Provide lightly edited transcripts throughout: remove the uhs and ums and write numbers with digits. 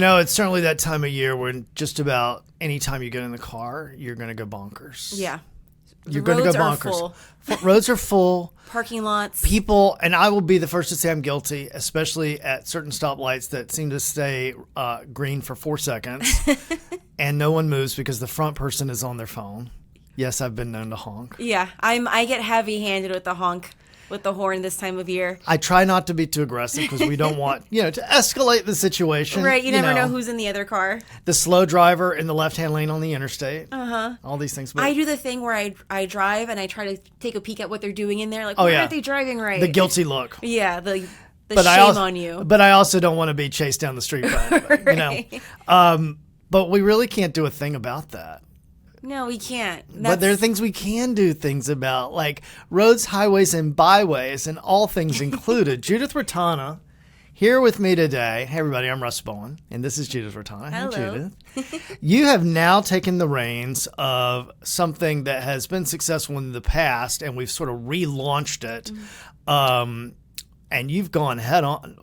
It's certainly that time of year when just about any time you get in the car, you're going to go bonkers. Yeah. You're going to go bonkers. Roads are full. Parking lots. People, and I will be the first to say I'm guilty, especially at certain stoplights that seem to stay green for 4 seconds and no one moves because the front person is on their phone. Yes, I've been known to honk. Yeah, I get heavy-handed with the honk, with the horn this time of year. I try not to be too aggressive because we don't want, to escalate the situation. Right, you never know who's in the other car. The slow driver in the left-hand lane on the interstate. Uh-huh. All these things. But I do the thing where I drive and I try to take a peek at what they're doing in there. Like, why aren't they driving right? The guilty look. Yeah, the shame on you. But I also don't want to be chased down the street by anybody, right. But we really can't do a thing about that. No, we can't. But there are things we can do things about, like roads, highways, and byways, and all things included. Judith Rotana, here with me today. Hey, everybody, I'm Russ Bowen, and this is Judith Rotana. Hello. Hey, Judith. You have now taken the reins of something that has been successful in the past, and we've sort of relaunched it. Mm-hmm. And you've gone head on,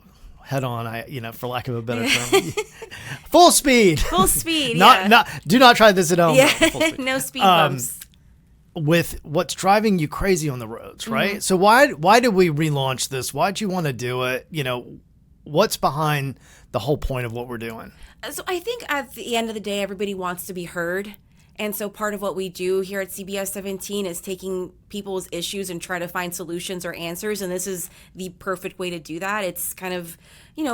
for lack of a better term. Full speed. Full speed, Do not try this at home. Yeah, no speed bumps. With what's driving you crazy on the roads, right? Mm-hmm. So why did we relaunch this? Why'd you want to do it? What's behind the whole point of what we're doing? So I think at the end of the day, everybody wants to be heard. And so part of what we do here at CBS 17 is taking people's issues and try to find solutions or answers. And this is the perfect way to do that. It's kind of,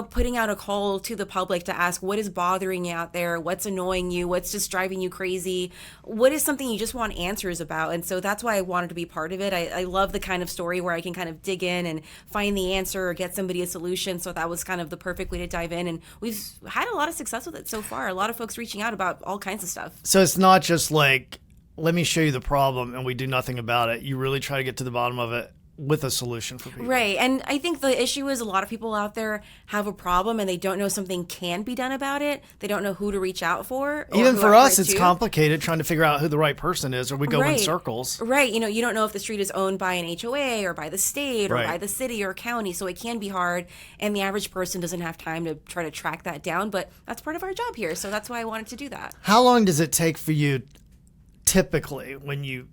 putting out a call to the public to ask what is bothering you out there, what's annoying you, what's just driving you crazy, what is something you just want answers about. And so that's why I wanted to be part of it. I love the kind of story where I can kind of dig in and find the answer or get somebody a solution. So that was kind of the perfect way to dive in. And we've had a lot of success with it so far. A lot of folks reaching out about all kinds of stuff. So it's not just like, let me show you the problem and we do nothing about it. You really try to get to the bottom of it with a solution for people. Right. And I think the issue is a lot of people out there have a problem and they don't know something can be done about it. They don't know who to reach out for. Even for us, it's complicated trying to figure out who the right person is, or we go in circles. Right. You don't know if the street is owned by an HOA or by the state or by the city or county. So it can be hard. And the average person doesn't have time to try to track that down. But that's part of our job here. So that's why I wanted to do that. How long does it take for you typically when you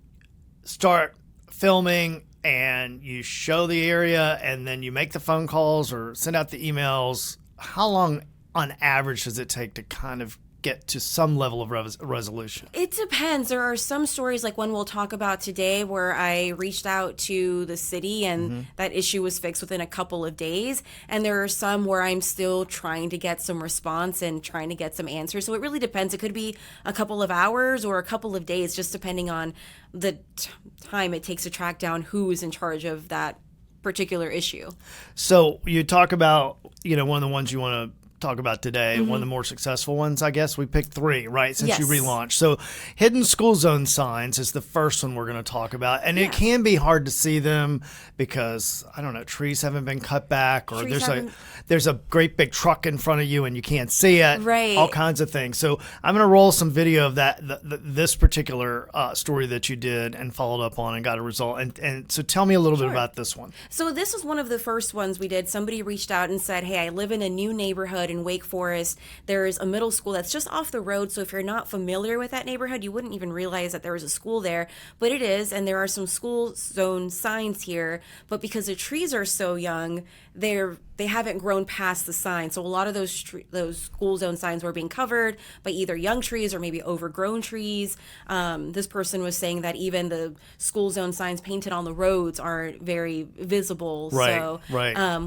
start filming and you show the area and then you make the phone calls or send out the emails? How long on average does it take to kind of get to some level of resolution? It depends. There are some stories like one we'll talk about today where I reached out to the city and that issue was fixed within a couple of days. And there are some where I'm still trying to get some response and trying to get some answers. So it really depends. It could be a couple of hours or a couple of days, just depending on the time it takes to track down who is in charge of that particular issue. So you talk about, one of the ones you want to talk about today, one of the more successful ones, I guess. We picked 3, right, since you relaunched. So hidden school zone signs is the first one we're going to talk about. And it can be hard to see them because, I don't know, trees haven't been cut back, or there's a great big truck in front of you and you can't see it. Right. All kinds of things. So I'm going to roll some video of that, this particular story that you did and followed up on and got a result. And so tell me a little bit about this one. So this was one of the first ones we did. Somebody reached out and said, hey, I live in a new neighborhood in Wake Forest. There's a middle school that's just off the road. So if you're not familiar with that neighborhood, you wouldn't even realize that there was a school there, but it is. And there are some school zone signs here, but because the trees are so young, they haven't grown past the sign. So a lot of those school zone signs were being covered by either young trees or maybe overgrown trees. This person was saying that even the school zone signs painted on the roads aren't very visible.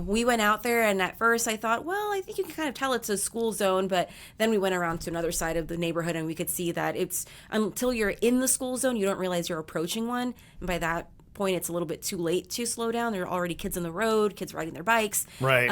We went out there, and at first I thought, well, I think you can kind of tell it's a school zone, but then we went around to another side of the neighborhood and we could see that it's until you're in the school zone, you don't realize you're approaching one. And by that point, it's a little bit too late to slow down. There are already kids on the road, kids riding their bikes. Right.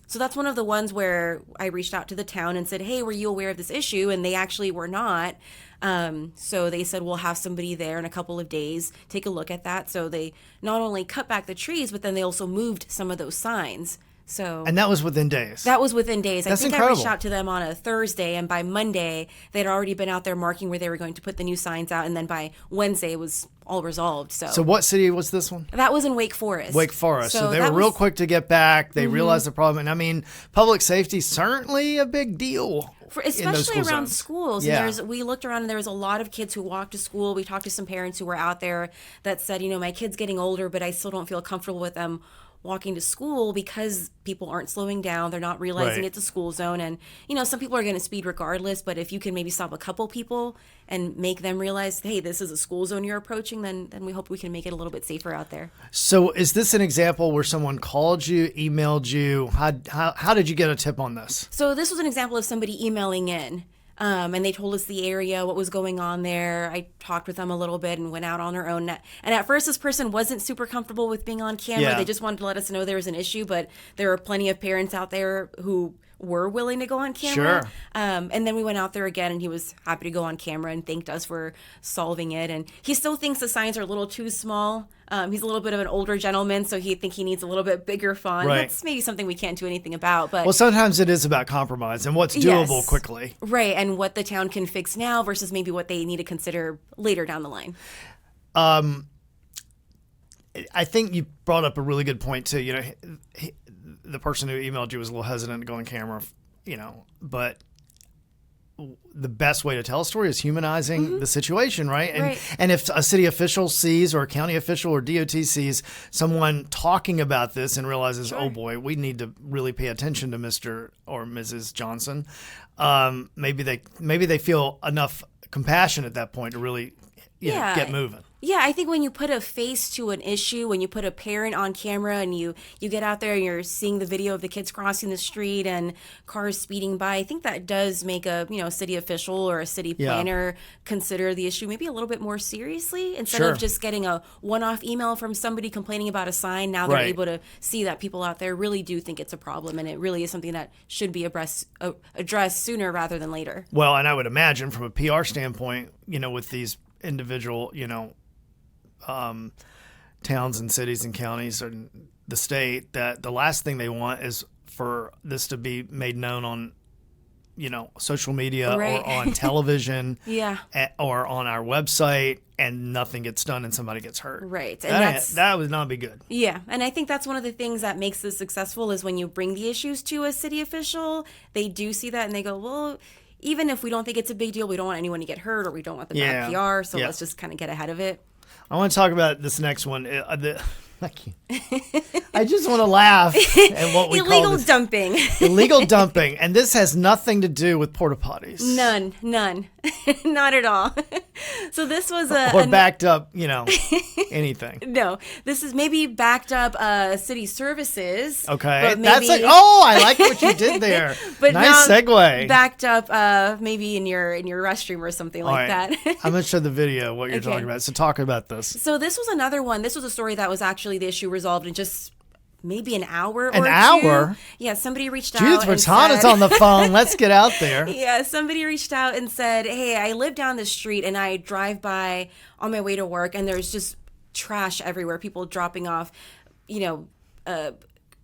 So that's one of the ones where I reached out to the town and said, hey, were you aware of this issue? And they actually were not. So they said, we'll have somebody there in a couple of days, take a look at that. So they not only cut back the trees, but then they also moved some of those signs. So And that was within days. that was within days. That's I think incredible. I reached out to them on a Thursday, and by Monday they'd already been out there marking where they were going to put the new signs out, and then by Wednesday it was all resolved. So what city was this one? That was in Wake Forest. Wake Forest. So they were that real was- quick to get back. They realized the problem. And I mean, public safety certainly a big deal. For, in those especially school around zones. schools. Yeah. And we looked around and there was a lot of kids who walked to school. We talked to some parents who were out there that said, my kid's getting older, but I still don't feel comfortable with them walking to school because people aren't slowing down. They're not realizing Right. it's a school zone. And, some people are going to speed regardless, but if you can maybe stop a couple people and make them realize, hey, this is a school zone you're approaching, then we hope we can make it a little bit safer out there. So is this an example where someone called you, emailed you? How did you get a tip on this? So this was an example of somebody emailing in. And they told us the area, what was going on there. I talked with them a little bit and went out on our own. And at first, this person wasn't super comfortable with being on camera. Yeah. They just wanted to let us know there was an issue, but there are plenty of parents out there who were willing to go on camera. Sure. And then we went out there again, and he was happy to go on camera and thanked us for solving it. And he still thinks the signs are a little too small. He's a little bit of an older gentleman, so he needs a little bit bigger font. Right. That's maybe something we can't do anything about. But Well, sometimes it is about compromise and what's doable Yes. quickly. Right, and what the town can fix now versus maybe what they need to consider later down the line. I think you brought up a really good point too. The person who emailed you was a little hesitant to go on camera, but the best way to tell a story is humanizing the situation, right? And Right. and if a city official sees or a county official or DOT sees someone talking about this and realizes, oh boy, we need to really pay attention to Mr. or Mrs. Johnson, maybe they feel enough compassion at that point to really get moving. Yeah, I think when you put a face to an issue, when you put a parent on camera and you get out there and you're seeing the video of the kids crossing the street and cars speeding by, I think that does make a city official or a city planner consider the issue maybe a little bit more seriously instead Sure. of just getting a one-off email from somebody complaining about a sign. Now they're Right. able to see that people out there really do think it's a problem, and it really is something that should be addressed sooner rather than later. Well, and I would imagine from a PR standpoint, with these individual, towns and cities and counties and the state, that the last thing they want is for this to be made known on, social media Right. or on television Yeah. or on our website, and nothing gets done and somebody gets hurt. Right. And That would not be good. Yeah, and I think that's one of the things that makes this successful is when you bring the issues to a city official, they do see that and they go, well, even if we don't think it's a big deal, we don't want anyone to get hurt or we don't want the bad PR, so let's just kind of get ahead of it. I want to talk about this next one. I just want to laugh at what we call Illegal this. dumping. Illegal dumping. And this has nothing to do with porta potties. None. Not at all. So this was Or backed up, anything. No, this is maybe backed up city services. Okay. But That's maybe, I like what you did there. but Nice not segue. Backed up maybe in your restroom or something All like right. that. I'm going to show the video what you're Okay. talking about. So talk about this. So this was another one. This was a story that was actually the issue resolved in just maybe an hour An or hour? two. Yeah, somebody reached Judith out and Ratana's said, on the phone. Let's get out there. Yeah, somebody reached out and said, hey, I live down the street and I drive by on my way to work and there's just trash everywhere. People dropping off,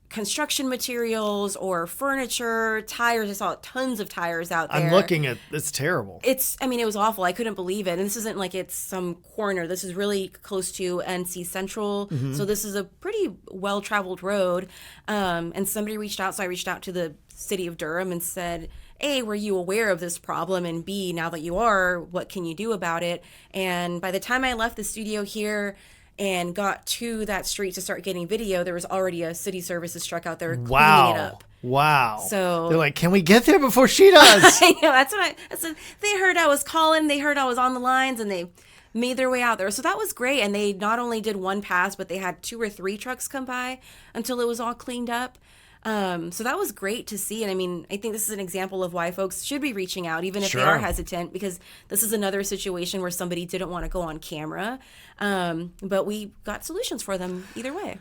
construction materials or furniture, tires. I saw tons of tires out there. I'm looking at it's terrible. It was awful. I couldn't believe it. And this isn't like it's some corner. This is really close to NC Central. Mm-hmm. So this is a pretty well-traveled road. And somebody reached out. So I reached out to the city of Durham and said, A, were you aware of this problem? And B, now that you are, what can you do about it? And by the time I left the studio here and got to that street to start getting video, there was already a city services truck out there cleaning it up. Wow. So they're like, can we get there before she does? I know, that's what they heard I was calling, they heard I was on the lines, and they made their way out there. So that was great. And they not only did one pass, but they had 2 or 3 trucks come by until it was all cleaned up. So that was great to see. And I mean, I think this is an example of why folks should be reaching out, even if they are hesitant, because this is another situation where somebody didn't want to go on camera. But we got solutions for them either way.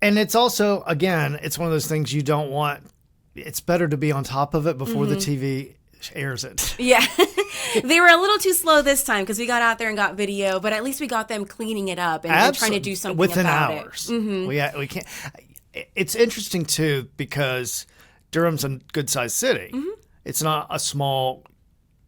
And it's also, again, it's one of those things you don't want. It's better to be on top of it before the TV airs it. Yeah. They were a little too slow this time because we got out there and got video, but at least we got them cleaning it up and trying to do something within about hours. it. Mm-hmm. We can't. it's interesting too because Durham's a good sized city. It's not a small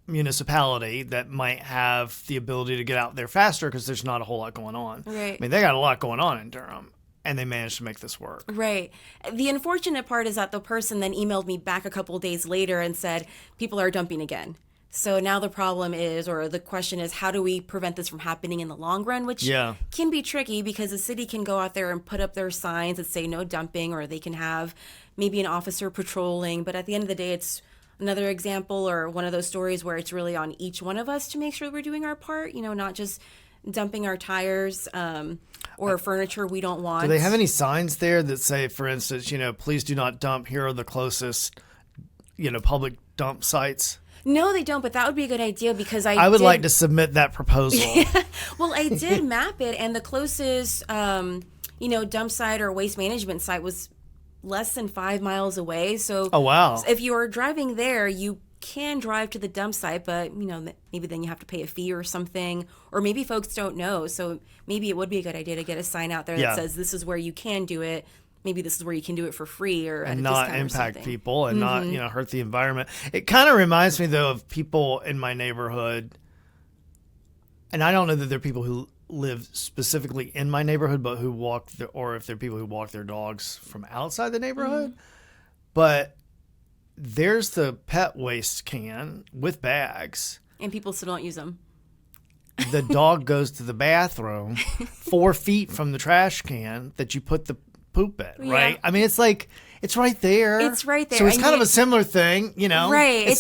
municipality that might have the ability to get out there faster because there's not a whole lot going on. Right. I mean, they got a lot going on in Durham, and they managed to make this work. Right. The unfortunate part is that the person then emailed me back a couple of days later and said, people are dumping again. So now the problem is, or the question is, how do we prevent this from happening in the long run, which can be tricky because the city can go out there and put up their signs that say no dumping, or they can have maybe an officer patrolling. But at the end of the day, it's another example or one of those stories where it's really on each one of us to make sure we're doing our part, not just dumping our tires or furniture we don't want. Do they have any signs there that say, for instance, please do not dump, here are the closest, public dump sites? No, they don't, but that would be a good idea because I would like to submit that proposal. Well, I did map it, and the closest, dump site or waste management site was less than 5 miles away. So, oh wow! If you are driving there, you can drive to the dump site, but maybe then you have to pay a fee or something, or maybe folks don't know. So maybe it would be a good idea to get a sign out there that says this is where you can do it. Maybe this is where you can do it for free or at and a not discount impact people and not hurt the environment. It kind of reminds me though of people in my neighborhood, and I don't know that they're people who live specifically in my neighborhood, but who walk or if they're people who walk their dogs from outside the neighborhood. But there's the pet waste can with bags, and people still don't use them. The dog goes to the bathroom 4 feet from the trash can that you put the poop in, right? I mean, it's like it's right there. It's right there. So it's kind of a similar thing, Right.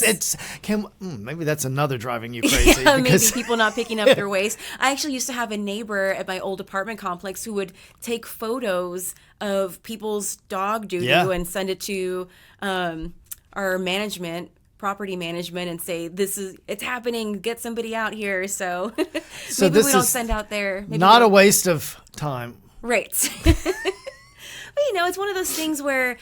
Maybe that's another driving you crazy. Yeah, maybe people not picking up their waste. I actually used to have a neighbor at my old apartment complex who would take photos of people's dog doo-doo and send it to our property management, and say, it's happening, get somebody out here. So maybe we don't send out there. Maybe not a waste of time. Right. But it's one of those things where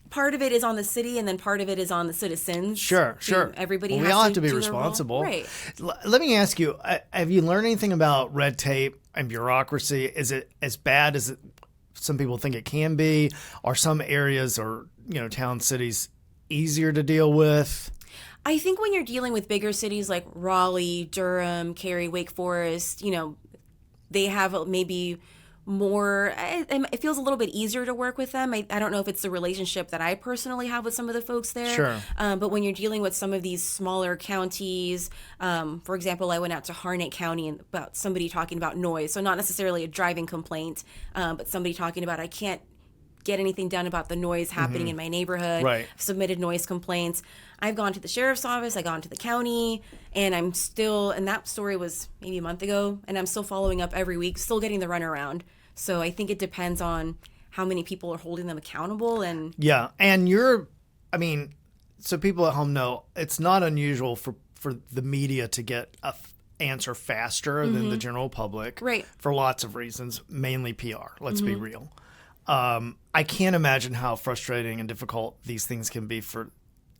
part of it is on the city and then part of it is on the citizens. Sure. Everybody we all have to be responsible. Right. Let me ask you, have you learned anything about red tape and bureaucracy? Is it as bad as some people think it can be? Are some areas or, town cities easier to deal with? I think when you're dealing with bigger cities like Raleigh, Durham, Cary, Wake Forest, they have maybe more, it feels a little bit easier to work with them. I don't know if it's the relationship that I personally have with some of the folks there. Sure. But when you're dealing with some of these smaller counties, for example, I went out to Harnett County and about somebody talking about noise. So not necessarily a driving complaint, but somebody talking about, I can't get anything done about the noise happening in my neighborhood. Right. I've submitted noise complaints. I've gone to the sheriff's office, I've gone to the county, and I'm still, and that story was maybe a month ago, and I'm still following up every week, still getting the runaround. So I think it depends on how many people are holding them accountable. And yeah, and so people at home know it's not unusual for the media to get a answer faster than the general public. Right. For lots of reasons, mainly PR, let's be real. I can't imagine how frustrating and difficult these things can be for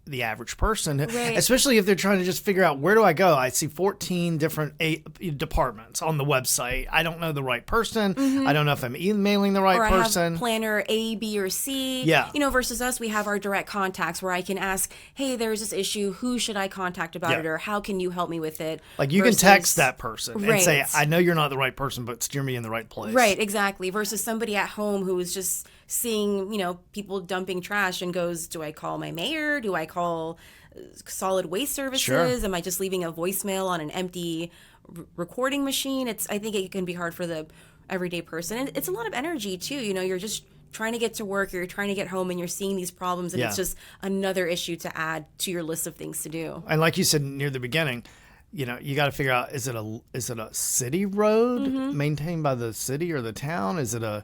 the average person, right. Especially if they're trying to just figure out, where do I go? I see 14 different departments on the website. I don't know the right person. I don't know if I'm emailing the right person. I have planner A, B, or C. Yeah. Versus us, we have our direct contacts where I can ask, hey, there's this issue. Who should I contact about it? Or how can you help me with it? Like you can text that person and say, I know you're not the right person, but steer me in the right place. Right, exactly. Versus somebody at home who is just seeing, people dumping trash and goes, do I call my mayor? Do I call solid waste services? Sure. Am I just leaving a voicemail on an empty recording machine? I think it can be hard for the everyday person. And it's a lot of energy too. You're just trying to get to work, or you're trying to get home, and you're seeing these problems, and it's just another issue to add to your list of things to do. And like you said near the beginning, you got to figure out, is it a city road maintained by the city or the town? Is it a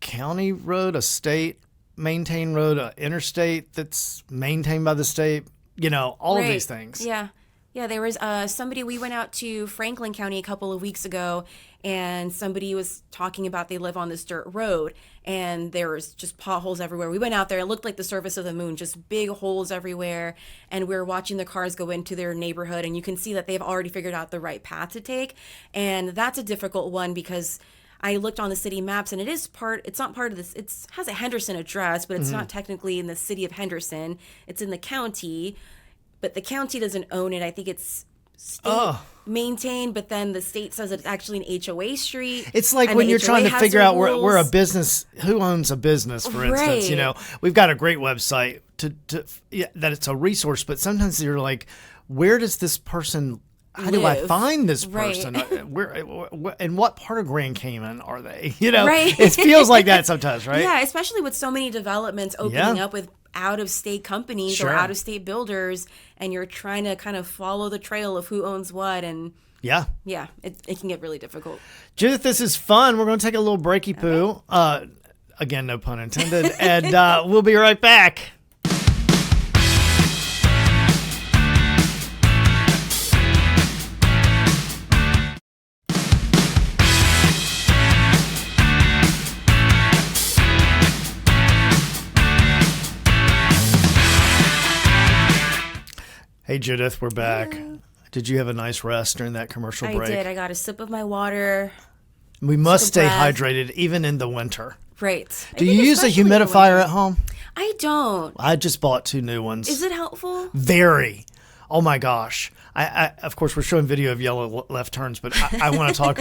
county road, a state maintained road, an interstate that's maintained by the state? All of these things. Yeah. There was somebody, we went out to Franklin County a couple of weeks ago, and somebody was talking about they live on this dirt road, and there was just potholes everywhere. We went out there, it looked like the surface of the moon, just big holes everywhere, and we were watching the cars go into their neighborhood, and you can see that they've already figured out the right path to take, and that's a difficult one because I looked on the city maps, and it's not part of this. It has a Henderson address, but it's not technically in the city of Henderson. It's in the county, but the county doesn't own it. I think it's state maintained, but then the state says it's actually an HOA street. It's like when you're trying to figure out where a business, who owns a business, for instance. You know, we've got a great website that it's a resource, but sometimes you're like, where does this person? How do I find this person? Where in what part of Grand Cayman are they? You know, it feels like that sometimes, right? Yeah, especially with so many developments opening up with out-of-state companies or out-of-state builders, and you're trying to kind of follow the trail of who owns what, and it can get really difficult. Judith, this is fun. We're going to take a little breaky poo. Again, no pun intended, and we'll be right back. Hey, Judith, we're back. Hello. Did you have a nice rest during that commercial break? I did. I got a sip of my water. We must stay hydrated even in the winter. Right. Do you use a humidifier at home? I don't. I just bought 2 new ones. Is it helpful? Very. Oh, my gosh. I of course, we're showing video of yellow left turns, but I want to talk.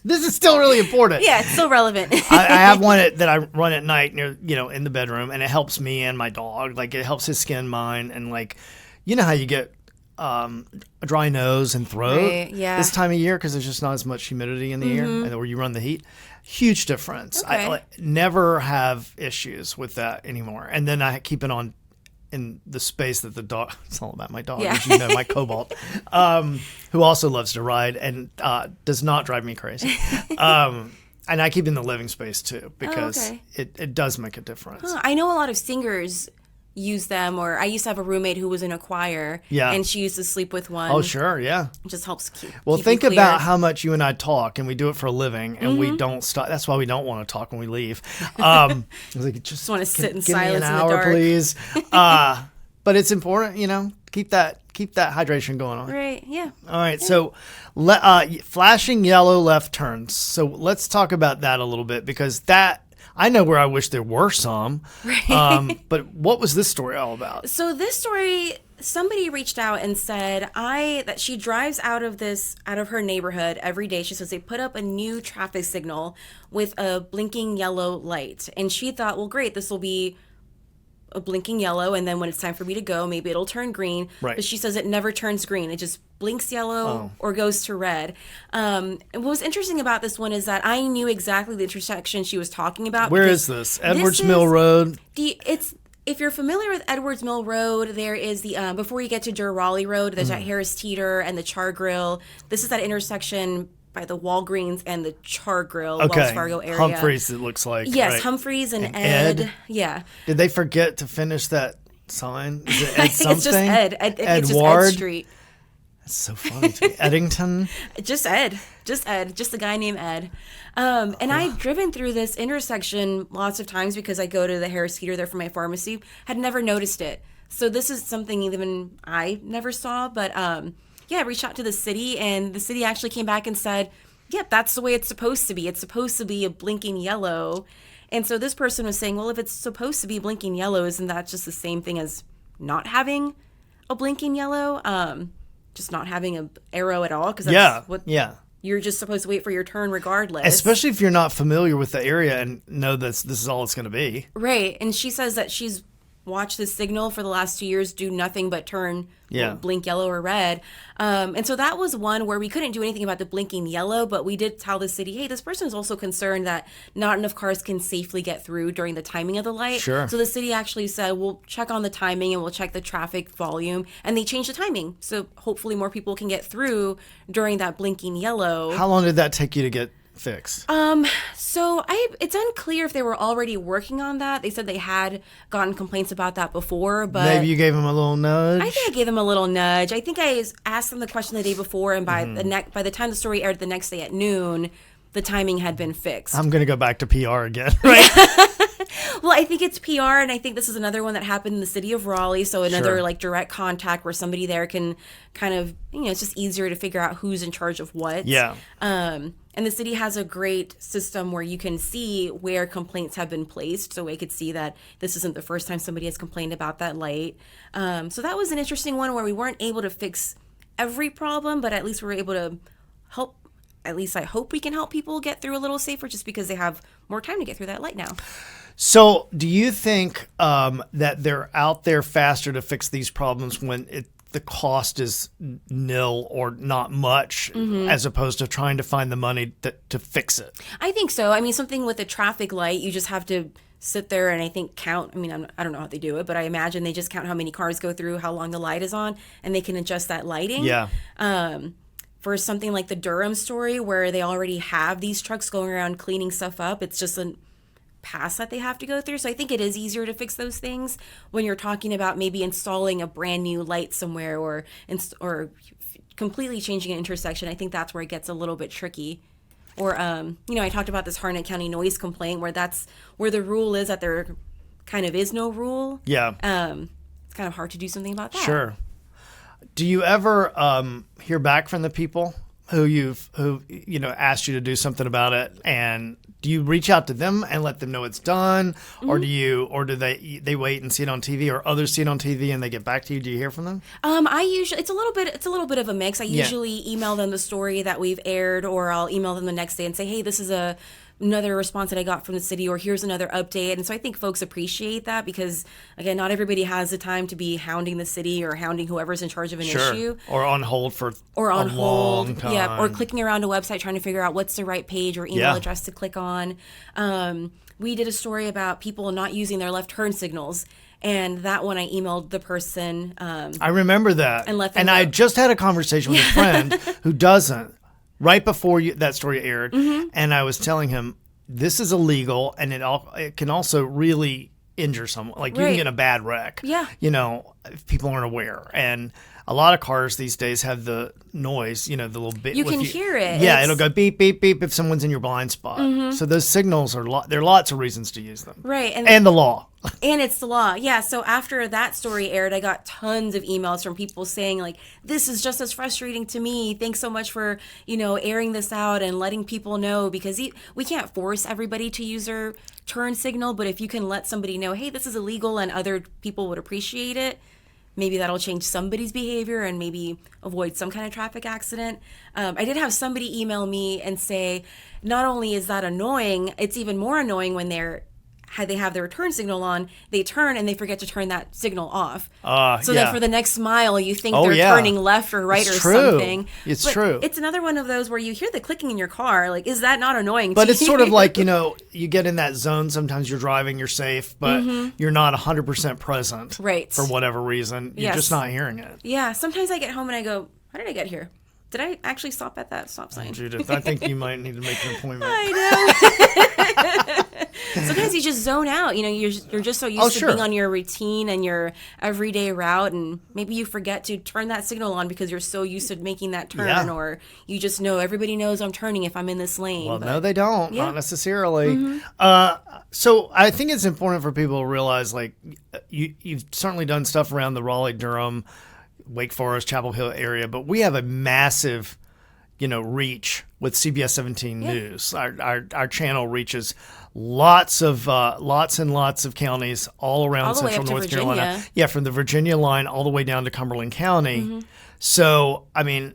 This is still really important. Yeah, it's still relevant. I have one that I run at night near, in the bedroom, and it helps me and my dog. Like, it helps his skin, mine, and like, you know how you get a dry nose and throat this time of year because there's just not as much humidity in the air and where you run the heat. Huge difference. Okay. I never have issues with that anymore. And then I keep it on in the space that the dog, it's all about my dog, as you know, my Cobalt, who also loves to ride and does not drive me crazy. And I keep in the living space too because it does make a difference. I know a lot of singers use them, or I used to have a roommate who was in a choir, and she used to sleep with one. Oh, sure, yeah. It just helps keep think about how much you and I talk, and we do it for a living, and we don't stop. That's why we don't want to talk when we leave. Like, just want to sit in give silence me an in hour, the dark, please. But it's important, keep that hydration going on. Right. Yeah. All right. So, flashing yellow left turns. So let's talk about that a little bit because I know where I wish there were some. Right. But what was this story all about? So this story, somebody reached out and said that she drives out of her neighborhood every day. She says they put up a new traffic signal with a blinking yellow light. And she thought, well, great, this will be a blinking yellow, and then when it's time for me to go, maybe it'll turn green. Right. But she says it never turns green. It just blinks yellow or goes to red. And what was interesting about this one is that I knew exactly the intersection she was talking about. Where is this? Edwards Mill Road? If you're familiar with Edwards Mill Road, there is the before you get to Dur Raleigh Road, there's that Harris Teeter and the Char Grill. This is that intersection by the Walgreens and the Char Grill, Wells Fargo area. Humphreys, it looks like. Yes, right? Humphreys and Ed. Yeah. Did they forget to finish that sign? Is it Ed I think it's just Ed. It's just Ed Street. That's so funny to me. Eddington? Just Ed. Just a guy named Ed. And I've driven through this intersection lots of times because I go to the Harris Teeter there for my pharmacy. Had never noticed it. So this is something even I never saw, but I reached out to the city, and the city actually came back and said, yep, that's the way it's supposed to be. It's supposed to be a blinking yellow. And so this person was saying, well, if it's supposed to be blinking yellow, isn't that just the same thing as not having a blinking yellow? Just not having an arrow at all? Because that's you're just supposed to wait for your turn regardless. Especially if you're not familiar with the area and know this is all it's going to be. Right. And she says that she's watched this signal for the last 2 years do nothing but turn blink yellow or red. And so that was one where we couldn't do anything about the blinking yellow, but we did tell the city, hey, this person is also concerned that not enough cars can safely get through during the timing of the light. Sure. So the city actually said, we'll check on the timing and we'll check the traffic volume. And they changed the timing. So hopefully more people can get through during that blinking yellow. How long did that take you to get fixed? So it's unclear if they were already working on that. They said they had gotten complaints about that before, but maybe you gave them a little nudge. I think I gave them a little nudge. I think I asked them the question the day before, and by the time the story aired the next day at noon, the timing had been fixed. I'm going to go back to PR again, right? Well, I think it's PR, and I think this is another one that happened in the city of Raleigh. So another like direct contact where somebody there can kind of, it's just easier to figure out who's in charge of what. Yeah. And the city has a great system where you can see where complaints have been placed. So we could see that this isn't the first time somebody has complained about that light. So that was an interesting one where we weren't able to fix every problem, but at least we were able to help. At least I hope we can help people get through a little safer just because they have more time to get through that light now. So do you think that they're out there faster to fix these problems when the cost is nil or not much, as opposed to trying to find the money to fix it? I think so. I mean, something with a traffic light, you just have to sit there and I think count. I mean, I don't know how they do it, but I imagine they just count how many cars go through, how long the light is on, and they can adjust that lighting. Yeah. For something like the Durham story where they already have these trucks going around cleaning stuff up, it's just a pass that they have to go through. So I think it is easier to fix those things when you're talking about maybe installing a brand new light somewhere or completely changing an intersection. I think that's where it gets a little bit tricky. Or, I talked about this Harnett County noise complaint where that's where the rule is that there kind of is no rule. Yeah. It's kind of hard to do something about that. Sure. Do you ever hear back from the people who asked you to do something about it, and do you reach out to them and let them know it's done, or do they wait and see it on TV, or others see it on TV and they get back to you? Do you hear from them? I usually it's a little bit of a mix. I usually email them the story that we've aired, or I'll email them the next day and say, hey, this is another response that I got from the city, or here's another update. And so I think folks appreciate that because, again, not everybody has the time to be hounding the city or hounding whoever's in charge of an issue. Or on hold for a long time. Yeah, or clicking around a website trying to figure out what's the right page or email address to click on. We did a story about people not using their left turn signals. And that one I emailed the person. I remember that. And let them know. I just had a conversation with a friend who doesn't. Right before that story aired, and I was telling him, this is illegal, and it can also really injure someone. Like, you can get in a bad wreck, if people aren't aware. And a lot of cars these days have the noise, the little bit. You can hear it. Yeah, it'll go beep, beep, beep if someone's in your blind spot. So those signals there are lots of reasons to use them. Right. And the law. And it's the law. Yeah. So after that story aired, I got tons of emails from people saying, like, this is just as frustrating to me. Thanks so much for, airing this out and letting people know, because we can't force everybody to use their turn signal. But if you can let somebody know, hey, this is illegal, and other people would appreciate it, maybe that'll change somebody's behavior and maybe avoid some kind of traffic accident. I did have somebody email me and say, not only is that annoying, it's even more annoying when they have their turn signal on, they turn and they forget to turn that signal off. So that for the next mile, you think they're turning left or right something. It's true. It's another one of those where you hear the clicking in your car. Like, is that not annoying to you? But it's sort of like, you get in that zone. Sometimes you're driving, you're safe, but you're not 100% present. Right. For whatever reason. You're just not hearing it. Yeah. Sometimes I get home and I go, how did I get here? Did I actually stop at that stop sign? Judith, I think you might need to make an appointment. I know. Sometimes you just zone out. You're just so used to being on your routine and your everyday route, and maybe you forget to turn that signal on because you're so used to making that turn, or you just know everybody knows I'm turning if I'm in this lane. Well, no, they don't. Not necessarily. So I think it's important for people to realize, like, you've certainly done stuff around the Raleigh-Durham, Wake Forest, Chapel Hill area, but we have a massive, reach with CBS 17 News. Our channel reaches lots and lots of counties all around central North Carolina. Yeah, from the Virginia line all the way down to Cumberland County. So, I mean,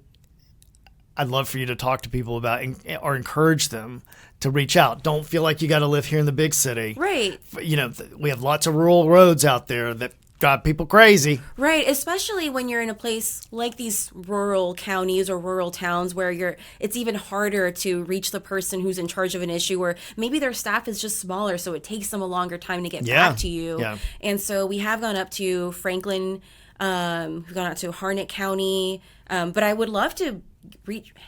I'd love for you to talk to people about or encourage them to reach out. Don't feel like you got to live here in the big city. Right. We have lots of rural roads out there that got people crazy. Right, especially when you're in a place like these rural counties or rural towns where it's even harder to reach the person who's in charge of an issue, or maybe their staff is just smaller, so it takes them a longer time to get back to you. Yeah. And so we have gone up to Franklin, we've gone out to Harnett County, but I would love to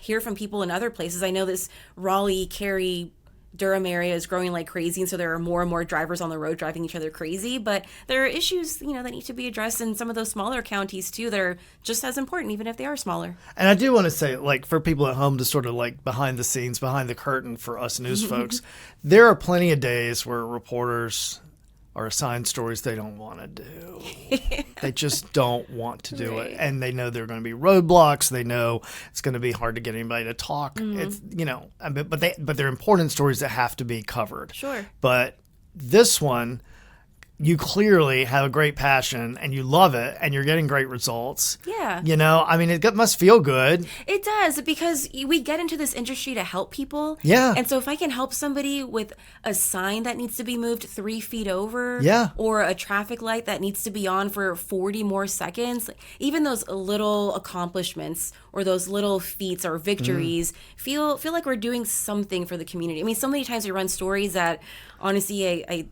hear from people in other places. I know this Raleigh, Cary, Durham area is growing like crazy, and so there are more and more drivers on the road driving each other crazy. But there are issues, that need to be addressed in some of those smaller counties too that are just as important, even if they are smaller. And I do want to say, like, for people at home to sort of like behind the scenes, behind the curtain for us news folks, there are plenty of days where reporters are assigned stories they don't want to do. They just don't want to do it. And they know there are going to be roadblocks. They know it's going to be hard to get anybody to talk. It's, but they're important stories that have to be covered. Sure. But this one, you clearly have a great passion and you love it and you're getting great results. Yeah. I mean, it must feel good. It does, because we get into this industry to help people. Yeah. And so if I can help somebody with a sign that needs to be moved 3 feet over, yeah, or a traffic light that needs to be on for 40 more seconds, even those little accomplishments or those little feats or victories feel like we're doing something for the community. I mean, so many times we run stories that honestly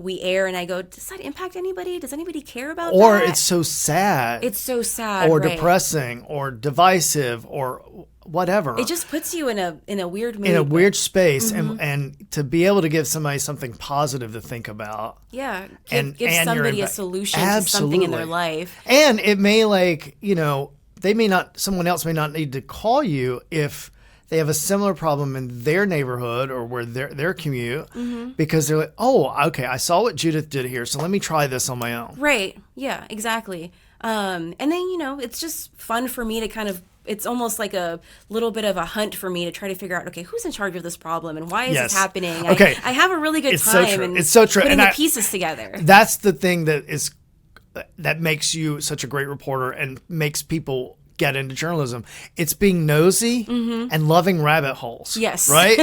we air and I go, does that impact anybody? Does anybody care about that? Or it's so sad. It's so sad. Or right. depressing or divisive or whatever. It just puts you in a weird mood. In a weird space. And to be able to give somebody something positive to think about. Yeah. Give somebody a solution to something in their life. And it may someone else may not need to call you if they have a similar problem in their neighborhood or where their commute, because they're like, oh, okay, I saw what Judith did here, so let me try this on my own. Right. Yeah, exactly. And then, it's just fun for me to kind of, it's almost like a little bit of a hunt for me to try to figure out, okay, who's in charge of this problem and why is this happening? Okay. I have a really good It's time so true. and it's so true. putting And the pieces together. That's the thing that makes you such a great reporter and makes people get into journalism. It's being nosy and loving rabbit holes. Yes. Right?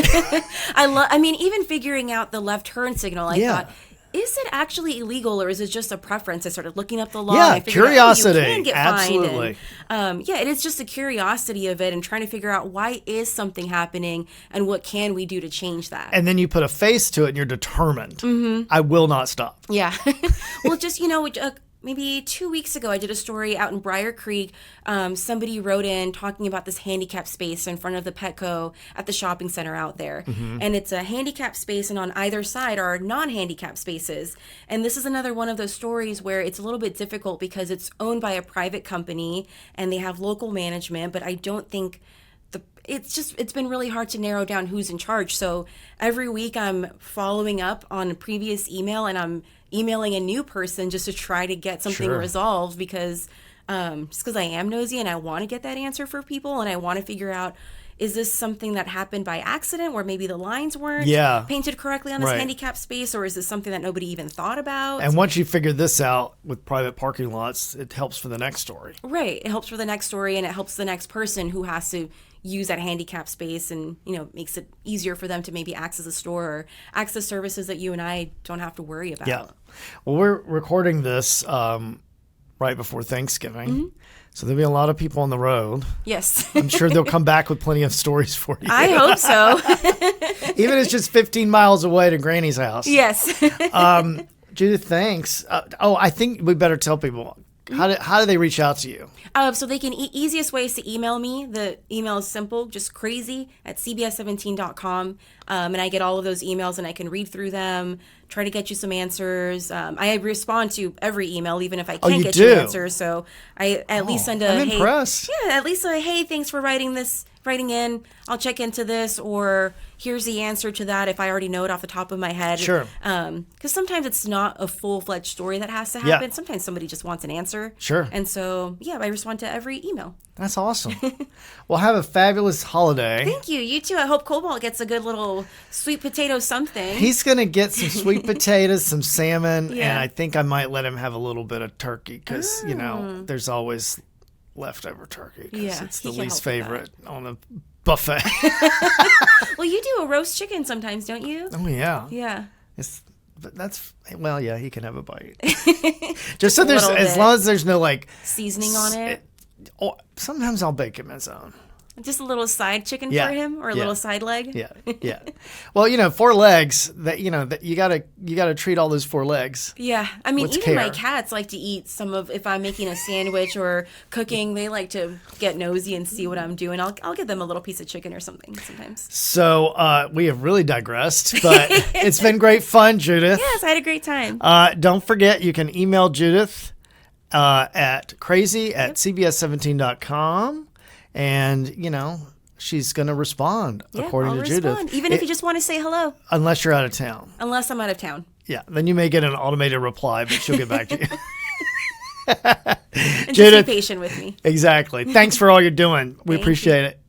Even figuring out the left turn signal, I thought, is it actually illegal or is it just a preference? I started looking up the law. Yeah, and I figured curiosity. Out, you can get Absolutely. fined. And, it is just the curiosity of it and trying to figure out why is something happening and what can we do to change that. And then you put a face to it and you're determined. I will not stop. Yeah. Well, just, maybe 2 weeks ago, I did a story out in Briar Creek. Somebody wrote in talking about this handicap space in front of the Petco at the shopping center out there. And it's a handicap space, and on either side are non-handicap spaces. And this is another one of those stories where it's a little bit difficult because it's owned by a private company and they have local management, but I don't think it's been really hard to narrow down who's in charge. So every week I'm following up on a previous email and I'm emailing a new person just to try to get something resolved because I am nosy and I want to get that answer for people and I want to figure out, is this something that happened by accident where maybe the lines weren't painted correctly on this handicap space, or is this something that nobody even thought about? And once you figure this out with private parking lots, it helps for the next story. Right. It helps for the next story and it helps the next person who has to use that handicap space and, makes it easier for them to maybe access a store or access services that you and I don't have to worry about. Yeah. Well, we're recording this right before Thanksgiving. So there'll be a lot of people on the road. Yes. I'm sure they'll come back with plenty of stories for you. I hope so. Even if it's just 15 miles away to Granny's house. Yes. Judith, thanks. I think we better tell people, how do they reach out to you? So they can, easiest way is to email me. The email is simple, just crazy@cbs17.com. And I get all of those emails and I can read through them, try to get you some answers. I respond to every email, even if I can't get you answers. So I at least send I'm impressed. At least hey, thanks for writing in. I'll check into this, or here's the answer to that if I already know it off the top of my head. Sure. Because sometimes it's not a full-fledged story that has to happen. Yeah. Sometimes somebody just wants an answer. Sure. And so, I respond to every email. That's awesome. Well, have a fabulous holiday. Thank you. You too. I hope Cobalt gets a good little sweet potato something. He's going to get some sweet potatoes, some salmon, and I think I might let him have a little bit of turkey because, there's always leftover turkey because it's the least favorite on the buffet. Well, you do a roast chicken sometimes, don't you? Oh, yeah. Yeah. He can have a bite. Just so as long as there's no seasoning on it. Sometimes I'll bake him his own. Just a little side chicken for him, or a little side leg. Yeah. Well, 4 legs. That you gotta treat all those 4 legs. Yeah, I mean, even my cats like to eat some of. If I'm making a sandwich or cooking, they like to get nosy and see what I'm doing. I'll give them a little piece of chicken or something sometimes. So we have really digressed, but it's been great fun, Judith. Yes, I had a great time. Don't forget, you can email Judith at crazy@cbs17.com. And, she's going to respond according to Judith. Even if you just want to say hello. Unless you're out of town. Unless I'm out of town. Yeah, then you may get an automated reply, but she'll get back to you. And just be patient with me. Exactly. Thanks for all you're doing. We appreciate it.